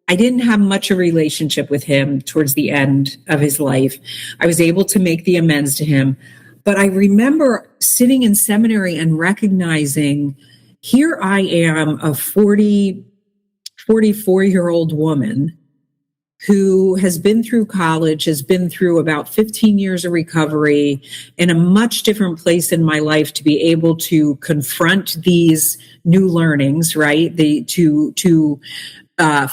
I didn't have much a relationship with him towards the end of his life. I was able to make the amends to him. But I remember sitting in seminary and recognizing, here I am, a 44-year-old woman who has been through college, has been through about 15 years of recovery, in a much different place in my life to be able to confront these new learnings, right? To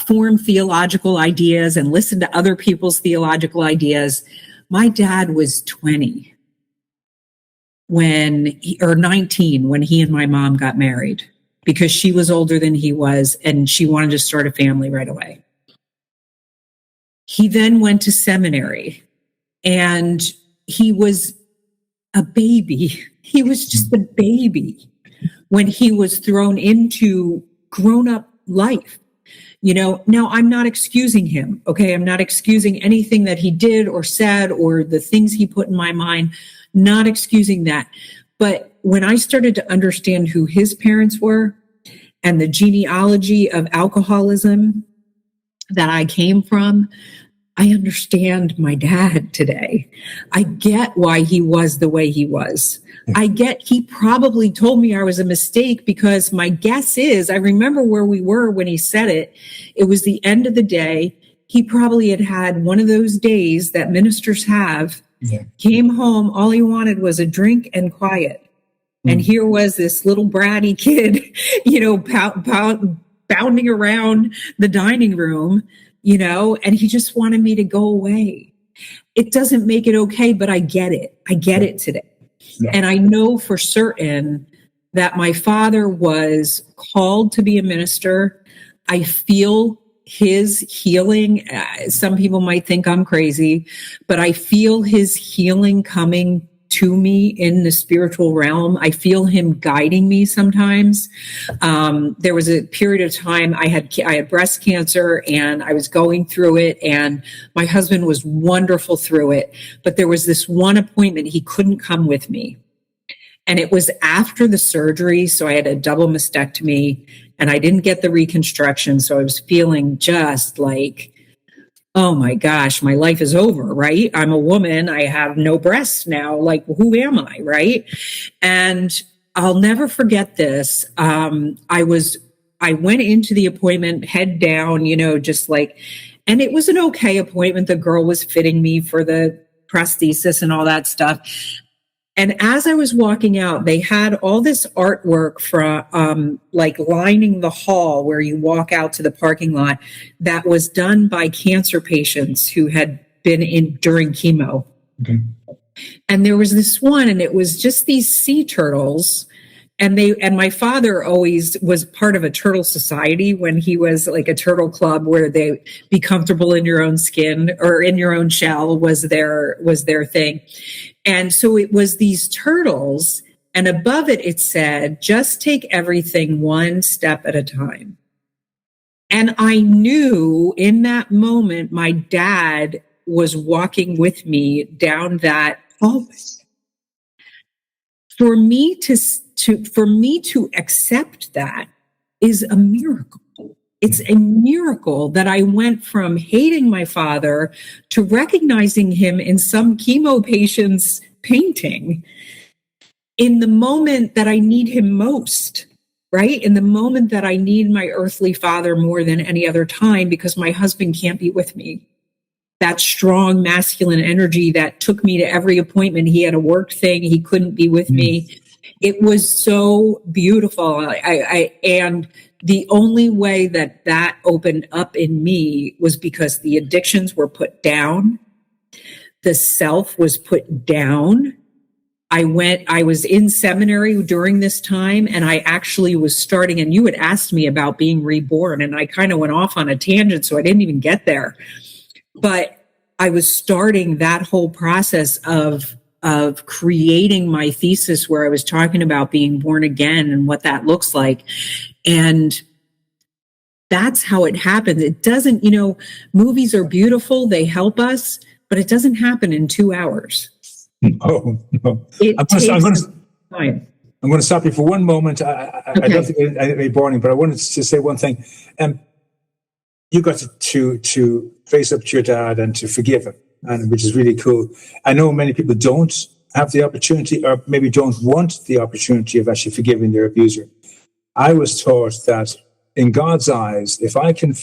form theological ideas and listen to other people's theological ideas. My dad was 20 or 19 when he and my mom got married, because she was older than he was and she wanted to start a family right away. He then went to seminary and he was a baby. He was just a baby when he was thrown into grown-up life. Now I'm not excusing him, okay? I'm not excusing anything that he did or said or the things he put in my mind, not excusing that. But when I started to understand who his parents were and the genealogy of alcoholism that I came from, I understand my dad today. I get why he was the way he was. I get he probably told me I was a mistake, because my guess is, I remember where we were when he said it. It was the end of the day. He probably had one of those days that ministers have. Yeah. Came home, all he wanted was a drink and quiet. And here was this little bratty kid, bounding around the dining room, and he just wanted me to go away. It doesn't make it okay, but I get it. I get it today. Yeah. And I know for certain that my father was called to be a minister. I feel his healing. Some people might think I'm crazy, but I feel his healing coming to me in the spiritual realm. I feel him guiding me sometimes. There was a period of time I had breast cancer and I was going through it, and my husband was wonderful through it. But there was this one appointment he couldn't come with me. And it was after the surgery. So I had a double mastectomy and I didn't get the reconstruction. So I was feeling just like, oh my gosh, my life is over, right? I'm a woman. I have no breasts now. Like, who am I, right? And I'll never forget this. I went into the appointment head down, and it was an okay appointment. The girl was fitting me for the prosthesis and all that stuff. And as I was walking out, they had all this artwork from lining the hall where you walk out to the parking lot that was done by cancer patients who had been in during chemo. Okay. And there was this one, and it was just these sea turtles. And my father always was part of a turtle society when he was like a turtle club where they be comfortable in your own skin or in your own shell was their thing. And so it was these turtles, and above it said, just take everything one step at a time. And I knew in that moment, my dad was walking with me down that hallway. For me to accept that is a miracle. It's a miracle that I went from hating my father to recognizing him in some chemo patient's painting in the moment that I need him most, right? In the moment that I need my earthly father more than any other time, because my husband can't be with me. That strong masculine energy that took me to every appointment. He had a work thing. He couldn't be with me. It was so beautiful. And the only way that opened up in me was because the addictions were put down. The self was put down. I was in seminary during this time, and I actually was starting, and you had asked me about being reborn, and I kind of went off on a tangent, so I didn't even get there. But I was starting that whole process of creating my thesis where I was talking about being born again and what that looks like. And That's how it happens. It doesn't, movies are beautiful. They help us, but it doesn't happen in 2 hours. Oh, no. It I'm takes going time. to stop you for one moment. I don't think it'd be boring, but I wanted to say one thing. You got to face up to your dad and to forgive him, and which is really cool. I know many people don't have the opportunity, or maybe don't want the opportunity of actually forgiving their abuser. I was taught that in God's eyes, if I can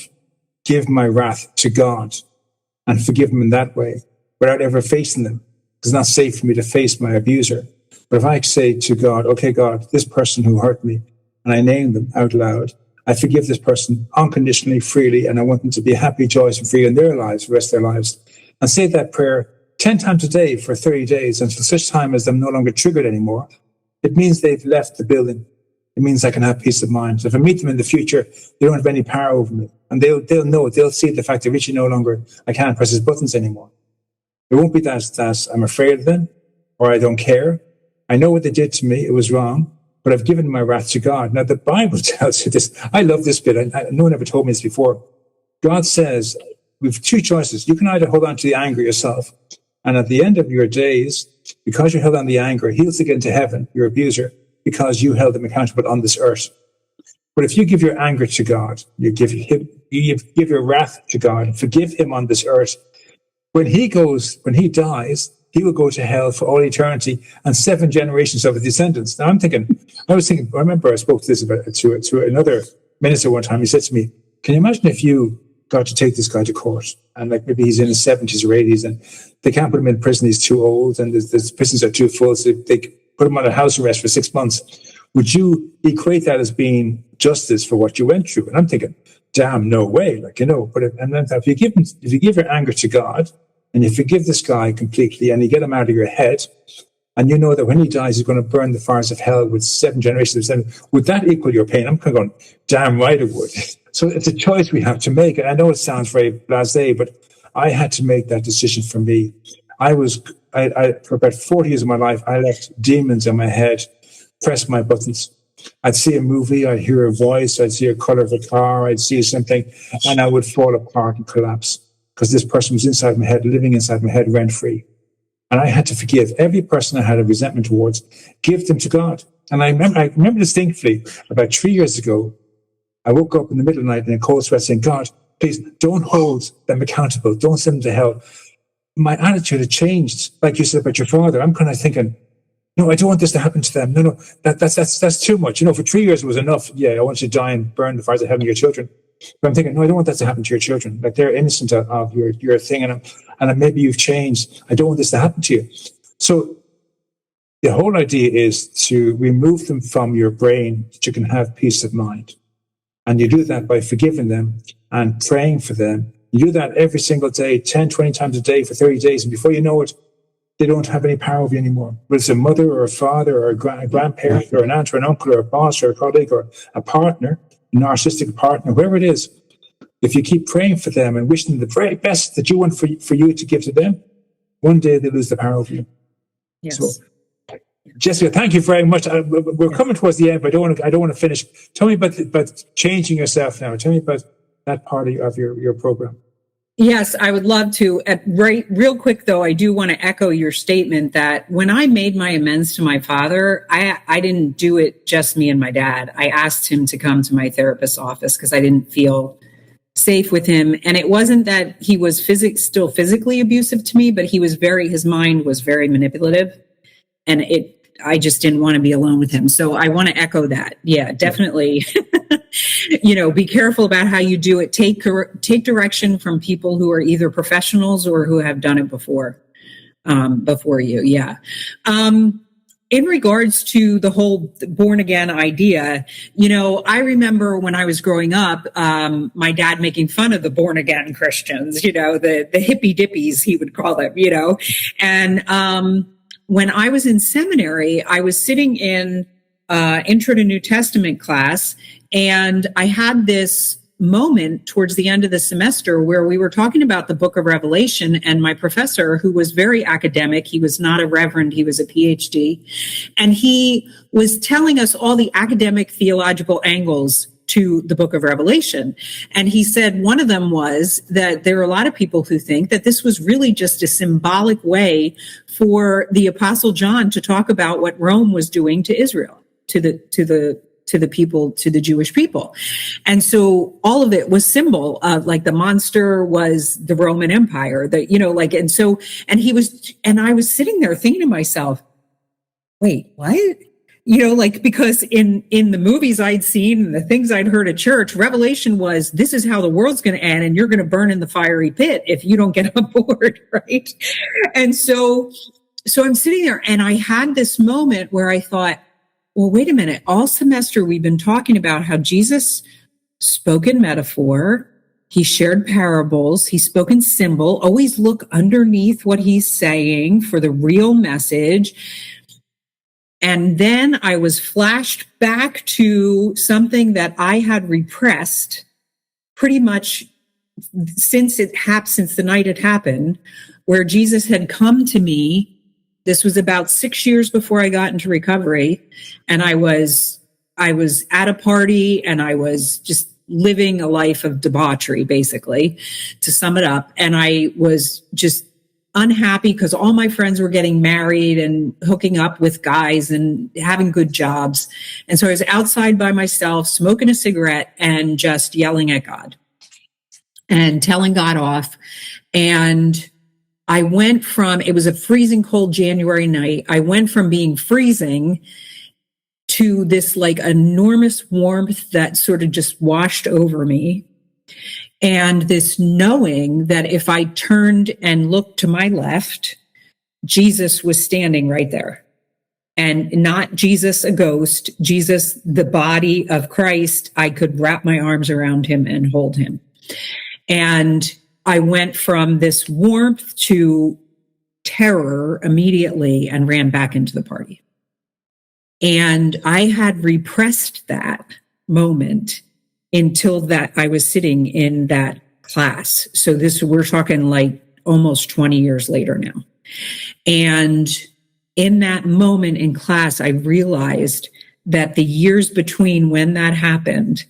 give my wrath to God and forgive him in that way without ever facing them, it's not safe for me to face my abuser. But if I say to God, okay, God, this person who hurt me, and I name them out loud, I forgive this person unconditionally, freely, and I want them to be happy, joyous, and free in their lives, the rest of their lives. And say that prayer 10 times a day for 30 days until such time as I'm no longer triggered anymore. It means they've left the building. It means I can have peace of mind. So if I meet them in the future, they don't have any power over me. And they'll know it. They'll see the fact that Richie I can't press his buttons anymore. It won't be that I'm afraid of them or I don't care. I know what they did to me. It was wrong, but I've given my wrath to God. Now, the Bible tells you this. I love this bit. No one ever told me this before. God says, we have two choices. You can either hold on to the anger yourself, and at the end of your days, because you held on the anger, he'll take it into heaven, your abuser, because you held him accountable on this earth. But if you give your anger to God, you give your wrath to God, and forgive him on this earth, when he dies, he will go to hell for all eternity and 7 generations of his descendants. Now I remember I spoke to this to another minister one time. He said to me, can you imagine if you got to take this guy to court, and like maybe he's in his 70s or 80s and they can't put him in prison, he's too old, and the prisons are too full, so they put him on a house arrest for 6 months. Would you equate that as being justice for what you went through? And I'm thinking, damn, no way. But if you give your anger to God and you forgive this guy completely and you get him out of your head, and you know that when he dies, he's going to burn the fires of hell with 7 generations of sin, would that equal your pain? I'm kind of going, damn right it would. So it's a choice we have to make. And I know it sounds very blasé, but I had to make that decision for me. For about 40 years of my life, I let demons in my head press my buttons. I'd see a movie, I'd hear a voice, I'd see a color of a car, I'd see something, and I would fall apart and collapse because this person was inside my head, living inside my head rent-free. And I had to forgive every person I had a resentment towards, give them to God. And I remember distinctly, about 3 years ago, I woke up in the middle of the night in a cold sweat saying, God, please don't hold them accountable. Don't send them to hell. My attitude had changed. Like you said about your father, I'm kind of thinking, no, I don't want this to happen to them. No, that's too much. For 3 years it was enough. Yeah, I want you to die and burn the fires of heaven, your children. But I'm thinking, no, I don't want that to happen to your children. Like they're innocent of your thing, and maybe you've changed. I don't want this to happen to you. So the whole idea is to remove them from your brain so you can have peace of mind. And you do that by forgiving them and praying for them. You do that every single day, 10, 20 times a day for 30 days. And before you know it, they don't have any power over you anymore. Whether it's a mother or a father or a grandparent or an aunt or an uncle or a boss or a colleague or a partner, a narcissistic partner, whoever it is, if you keep praying for them and wishing them the very best that you want for you to give to them, one day they lose the power over you. Yes. So, Jessica, thank you very much. We're coming towards the end, but I don't want to finish. Tell me about changing yourself now. Tell me about that part of your program. Yes, I would love to. Real quick, though, I do want to echo your statement that when I made my amends to my father, I didn't do it just me and my dad. I asked him to come to my therapist's office because I didn't feel safe with him. And it wasn't that he was still physically abusive to me, but his mind was very manipulative. And I just didn't want to be alone with him. So I want to echo that. Yeah, definitely. Be careful about how you do it. Take direction from people who are either professionals or who have done it before you. Yeah. In regards to the whole born again idea, I remember when I was growing up, my dad making fun of the born again Christians, the hippy dippies, he would call them, and, when I was in seminary, I was sitting in Intro to New Testament class, and I had this moment towards the end of the semester where we were talking about the book of Revelation, and my professor, who was very academic, he was not a reverend, he was a PhD, and he was telling us all the academic theological angles to the book of Revelation. And he said one of them was that there are a lot of people who think that this was really just a symbolic way for the Apostle John to talk about what Rome was doing to Israel, to the people, to the Jewish people. And so all of it was symbol of, like, the monster was the Roman Empire, that, you know, like, and I was sitting there thinking to myself, wait, what? You know, like, because in the movies I'd seen and the things I'd heard at church, Revelation was, this is how the world's going to end, and you're going to burn in the fiery pit if you don't get on board, right? And so I'm sitting there, and I had this moment where I thought, well, wait a minute. All semester we've been talking about how Jesus spoke in metaphor. He shared parables. He spoke in symbol. Always look underneath what he's saying for the real message. And then I was flashed back to something that I had repressed pretty much since the night it happened, where Jesus had come to me. This was about 6 years before I got into recovery, and I was at a party, and I was just living a life of debauchery, basically, to sum it up. And I was just unhappy because all my friends were getting married and hooking up with guys and having good jobs. And so I was outside by myself, smoking a cigarette and just yelling at God and telling God off. And I went from, it was a freezing cold January night. I went from being freezing to this, like, enormous warmth that sort of just washed over me. And this knowing that if I turned and looked to my left, Jesus was standing right there. And not Jesus, a ghost, Jesus, the body of Christ. I could wrap my arms around him and hold him. And I went from this warmth to terror immediately and ran back into the party. And I had repressed that moment until that I was sitting in that class. So we're talking like almost 20 years later now. And in that moment in class, I realized that the years between when that happened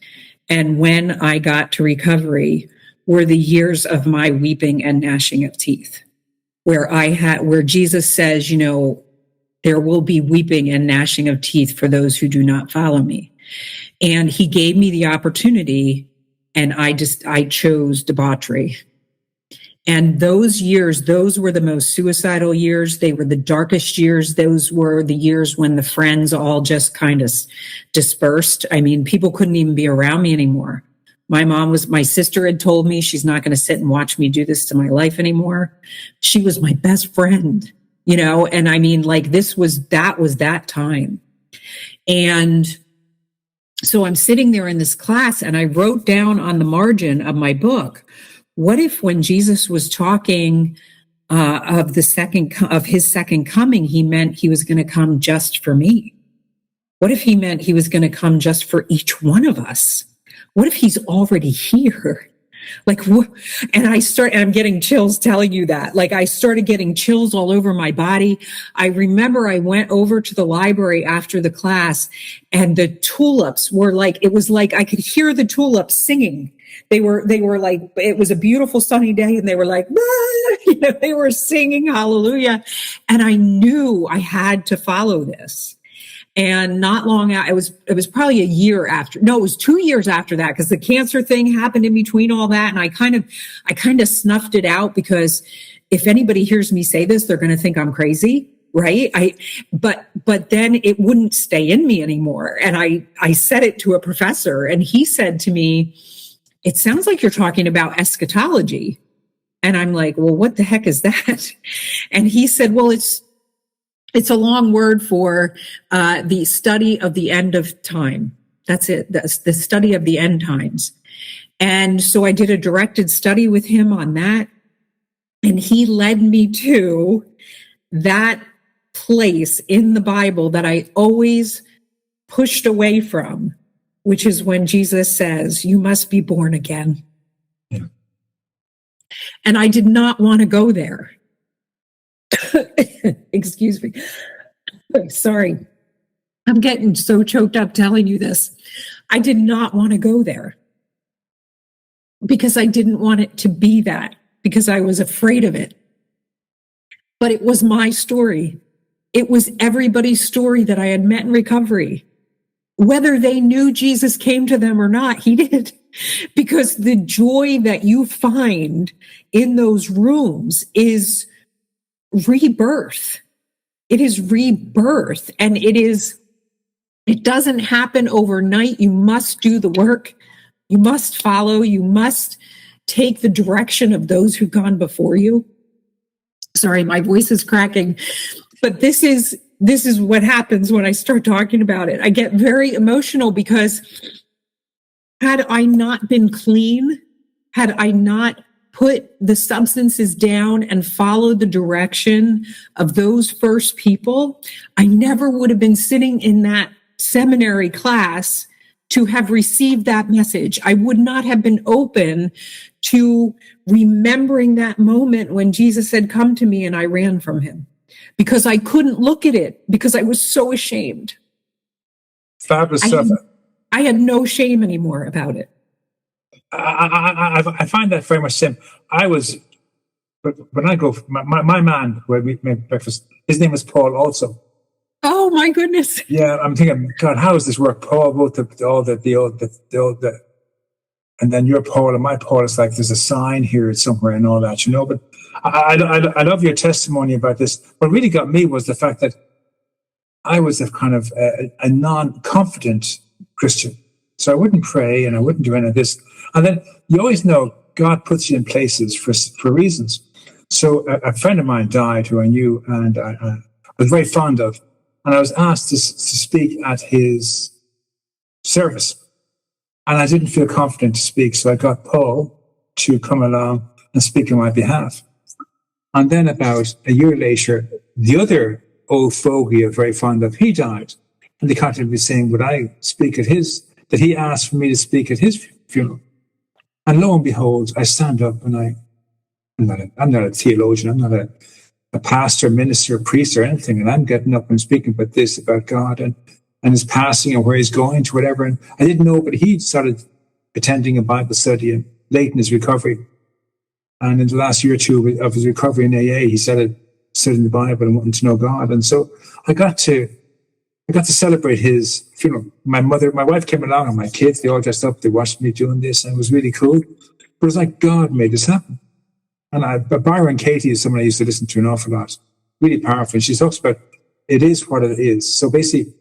and when I got to recovery were the years of my weeping and gnashing of teeth, where Jesus says, you know, there will be weeping and gnashing of teeth for those who do not follow me. And he gave me the opportunity, and I chose debauchery. And those years, those were the most suicidal years. They were the darkest years. Those were the years when the friends all just kind of dispersed. I mean, people couldn't even be around me anymore. My sister had told me she's not going to sit and watch me do this to my life anymore. She was my best friend, you know? And I mean, like, that was that time. And so I'm sitting there in this class, and I wrote down on the margin of my book, what if when Jesus was talking of his second coming, he meant he was going to come just for me? What if he meant he was going to come just for each one of us? What if he's already here? Like, and I'm getting chills telling you that. Like, I started getting chills all over my body. I remember I went over to the library after the class, and the tulips were like, it was like I could hear the tulips singing. They were like, it was a beautiful sunny day, and they were like, ah! You know, they were singing hallelujah. And I knew I had to follow this. And not long out, it was probably a year after. No, it was 2 years after that, because the cancer thing happened in between all that. And I kind of snuffed it out, because if anybody hears me say this, they're going to think I'm crazy, right? But then it wouldn't stay in me anymore. And I said it to a professor, and he said to me, it sounds like you're talking about eschatology. And I'm like, well, what the heck is that? And he said, well, it's a long word for the study of the end of time. That's it. That's the study of the end times. And so I did a directed study with him on that. And he led me to that place in the Bible that I always pushed away from, which is when Jesus says, you must be born again. Yeah. And I did not want to go there. Excuse me. Sorry. I'm getting so choked up telling you this. I did not want to go there because I didn't want it to be that, because I was afraid of it. But it was my story. It was everybody's story that I had met in recovery. Whether they knew Jesus came to them or not, he did. Because the joy that you find in those rooms is rebirth. It is rebirth. And it doesn't happen overnight. You must do the work. You must follow. You must take the direction of those who've gone before you. Sorry, my voice is cracking. But this is what happens when I start talking about it. I get very emotional because had I not been clean, had I not put the substances down and followed the direction of those first people, I never would have been sitting in that seminary class to have received that message. I would not have been open to remembering that moment when Jesus said, "Come to me," and I ran from him because I couldn't look at it because I was so ashamed. Fabulous stuff. I had no shame anymore about it. I find that very much same. But when I go, my man who I made breakfast, his name is Paul also. Oh my goodness. Yeah, I'm thinking, God, how does this work? Paul, both the and then your Paul and my Paul. It's like there's a sign here somewhere and all that, But I love your testimony about this. What really got me was the fact that I was a kind of a non-confident Christian, so I wouldn't pray and I wouldn't do any of this. And then you always know God puts you in places for reasons. So a friend of mine died who I knew and I was very fond of. And I was asked to speak at his service. And I didn't feel confident to speak. So I got Paul to come along and speak on my behalf. And then about a year later, the other old fogey I'm very fond of, he died. And they contacted me saying, would I speak at his, that he asked for me to speak at his funeral. And lo and behold, I stand up and I'm not a theologian, I'm not a pastor, minister, priest, or anything, and I'm getting up and speaking about this, about God and his passing and where he's going to, whatever. And I didn't know, but he started attending a Bible study and late in his recovery. And in the last year or two of his recovery in AA, he started studying the Bible and wanting to know God. And so I got to celebrate his funeral. My wife came along and my kids, they all dressed up, they watched me doing this, and it was really cool. But it was like God made this happen. And Byron Katie is someone I used to listen to an awful lot. Really powerful. And she talks about it is what it is. So basically,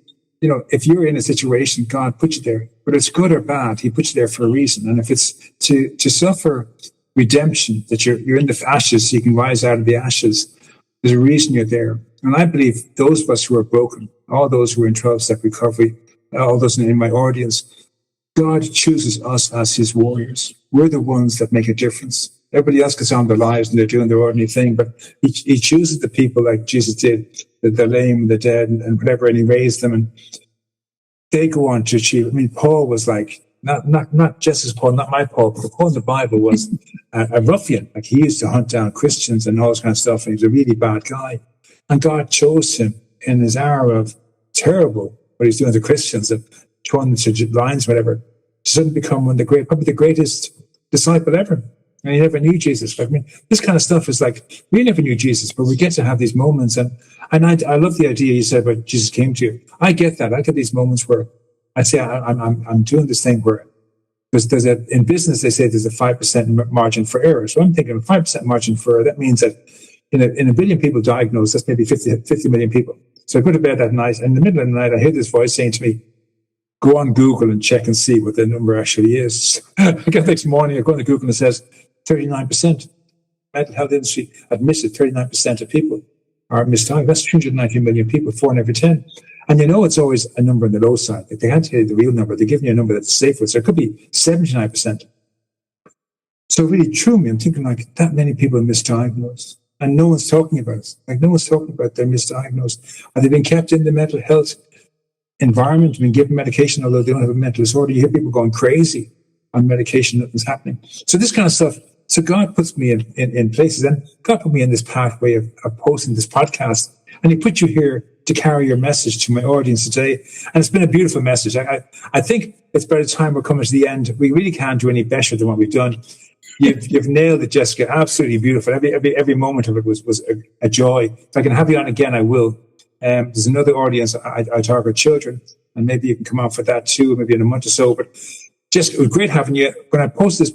if you're in a situation, God put you there, whether it's good or bad, he put you there for a reason. And if it's to suffer redemption, that you're in the ashes, so you can rise out of the ashes, there's a reason you're there. And I believe those of us who are broken, all those who are in 12-step recovery, all those in my audience, God chooses us as his warriors. We're the ones that make a difference. Everybody else gets on their lives and they're doing their ordinary thing, but he chooses the people like Jesus did, the lame, the dead, and whatever, and he raised them, and they go on to achieve. I mean, Paul was like, not just as Paul, not my Paul, but Paul in the Bible was a ruffian. Like, he used to hunt down Christians and all this kind of stuff, and he was a really bad guy. And God chose him in his hour of terrible, what he's doing to Christians, and throwing them to lions, whatever, to suddenly become probably the greatest disciple ever. And he never knew Jesus. I mean, this kind of stuff is like, we never knew Jesus, but we get to have these moments. And I love the idea you said about Jesus came to you. I get that. I get these moments where I say, I'm doing this thing where, because in business, they say there's a 5% margin for error. So I'm thinking a 5% margin for error, that means that in a billion people diagnosed, that's maybe 50 million people. So I go to bed that night, and in the middle of the night, I hear this voice saying to me, go on Google and check and see what the number actually is. I get the next morning, I go on Google and it says 39%. Mental health industry admitted 39% of people are misdiagnosed. That's 290 million people, 4 in every 10. And it's always a number on the low side. Like, they can't tell you the real number. They're giving you a number that's safer. So it could be 79%. So it really threw me. I'm thinking, like, that many people are misdiagnosed. And no one's talking about it. Like, no one's talking about they're misdiagnosed. Are they being kept in the mental health environment, been given medication, although they don't have a mental disorder? You hear people going crazy on medication, nothing's happening. So this kind of stuff. So God puts me in places, and God put me in this pathway of posting this podcast, and he put you here to carry your message to my audience today. And it's been a beautiful message. I think it's by the time we're coming to the end, we really can't do any better than what we've done. You've nailed it, Jessica. Absolutely beautiful. Every moment of it was a joy. If I can have you on again, I will. There's another audience. I target children, and maybe you can come on for that too, maybe in a month or so. But just, it was great having you. When I post this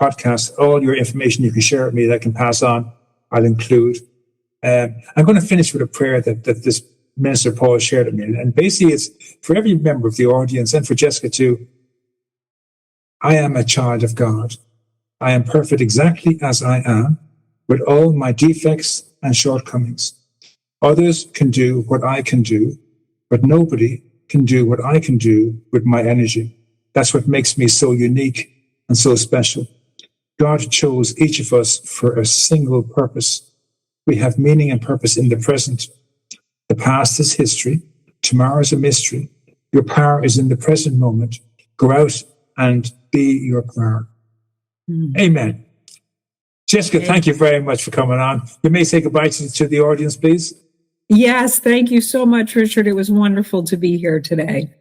podcast, all your information you can share with me that I can pass on, I'll include. I'm going to finish with a prayer that this Minister Paul shared with me. And basically, it's for every member of the audience and for Jessica too. I am a child of God. I am perfect exactly as I am, with all my defects and shortcomings. Others can do what I can do, but nobody can do what I can do with my energy. That's what makes me so unique and so special. God chose each of us for a single purpose. We have meaning and purpose in the present. The past is history. Tomorrow is a mystery. Your power is in the present moment. Go out and be your power. Amen. Jessica, thank you very much for coming on. You may say goodbye to the audience, please. Yes, thank you so much, Richard. It was wonderful to be here today.